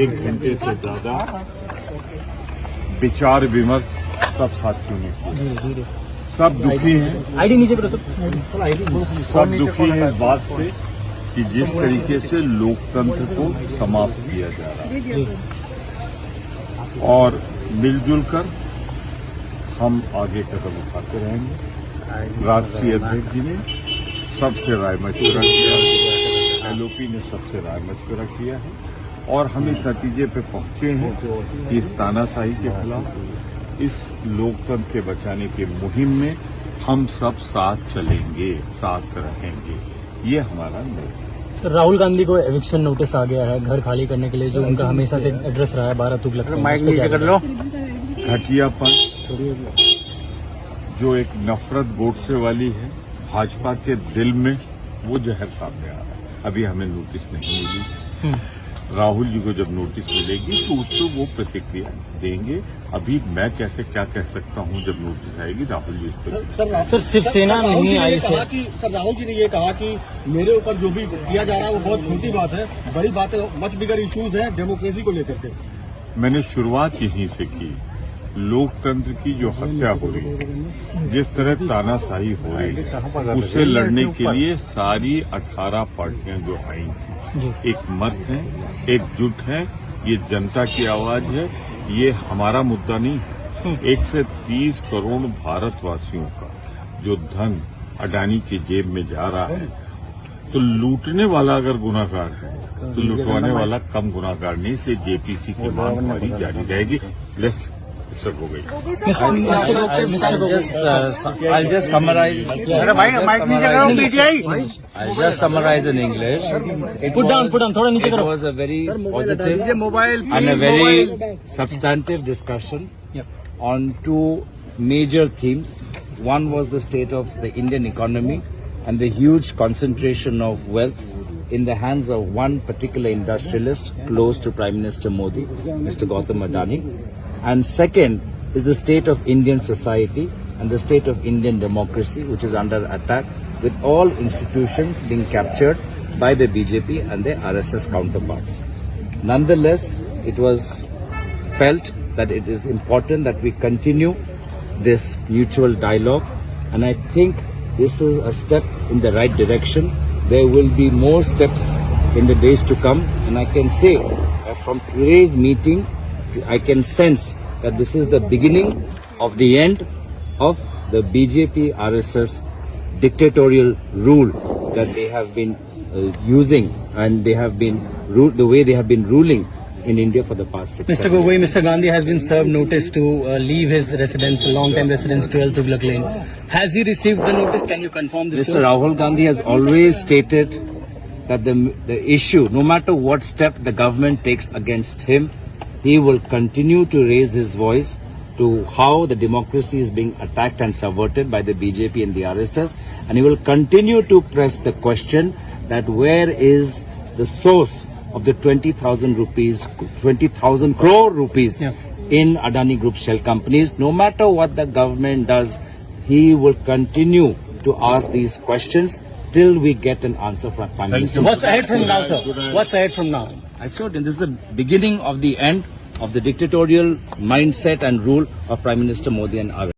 1 घंटे से ज्यादा विचार विमर्श सब साथियों ने किया। सब दुखी हैं, आईडी नीचे करो सब। सब दुखी हैं इस बात से कि जिस तरीके से लोकतंत्र को समाप्त किया जा रहा है, और मिलजुल कर हम आगे कदम उठाते रहेंगे। राष्ट्रीय अध्यक्ष जी ने सबसे राय मशवरा किया है, एलओपी ने सबसे राय मशवरा किया है, और हम इस नतीजे पे पहुंचे हैं कि इस तानाशाही के खिलाफ, इस लोकतंत्र के बचाने की मुहिम में हम सब साथ चलेंगे, साथ रहेंगे। ये हमारा निर्णय। सर, राहुल गांधी को एविक्शन नोटिस आ गया है घर खाली करने के लिए, जो उनका हमेशा से एड्रेस रहा है 12 तुगलक। घटियापन, जो एक नफरत गोडसे वाली है भाजपा के दिल में, वो जहर सामने आ रहा है। अभी हमें नोटिस नहीं मिली। राहुल जी को जब नोटिस मिलेगी तो उस पर वो प्रतिक्रिया देंगे। अभी मैं कैसे क्या कह सकता हूं, जब नोटिस आएगी राहुल जी इस पर। सर, शिवसेना नहीं आई सर, राहुल जी ने ये कहा कि मेरे ऊपर जो भी किया जा रहा है वो बहुत छोटी बात है, बड़ी बात है, मच बिगर इश्यूज है डेमोक्रेसी को लेकर के। मैंने शुरुआत यहीं से की। लोकतंत्र की जो हत्या हो रही है, जिस तरह तानाशाही हो रही है, उससे लड़ने के लिए सारी 18 पार्टियां जो आई थी, एक मत है, एकजुट है। ये जनता की आवाज है, ये हमारा मुद्दा नहीं है। 1 से 30 करोड़ भारतवासियों का जो धन अडानी की जेब में जा रहा है, तो लूटने वाला अगर गुनाहगार है तो लुटवाने वाला कम गुनाहगार नहीं। से जेपीसी की मांग हमारी जारी रहेगी। हो गई। I'll just summarize. I'll just summarize in English. Put down, थोड़ा नीचे It करो। was a very positive and a very substantive discussion on two major themes. One was the state of the Indian economy and the huge concentration of wealth in the hands of one particular industrialist close to Prime Minister Modi, Mr. Gautam Adani. And second is the state of Indian society and the state of Indian democracy, which is under attack, with all institutions being captured by the BJP and their RSS counterparts. Nonetheless, it was felt that it is important that we continue this mutual dialogue, and I think this is a step in the right direction. There will be more steps in the days to come, and I can say that from today's meeting, I can sense that this is the beginning of the end of the BJP RSS dictatorial rule that they have been using, and they have been the way they have been ruling in India for the past 6 Mr. Gogoi, Mr. Gandhi has been served notice to leave his residence, long-time residence, 12 Tughlaq Lane. Has he received the notice? Can you confirm this? Mr. Rahul Gandhi has always stated that the issue, no matter what step the government takes against him, he will continue to raise his voice to how the democracy is being attacked and subverted by the BJP and the RSS, and he will continue to press the question that where is the source of the 20,000 crore rupees in Adani Group shell companies. No matter what the government does, he will continue to ask these questions till we get an answer from Prime Minister. What's ahead from now, sir? What's ahead from now? I showed him this is the beginning of the end of the dictatorial mindset and rule of Prime Minister Modi and others.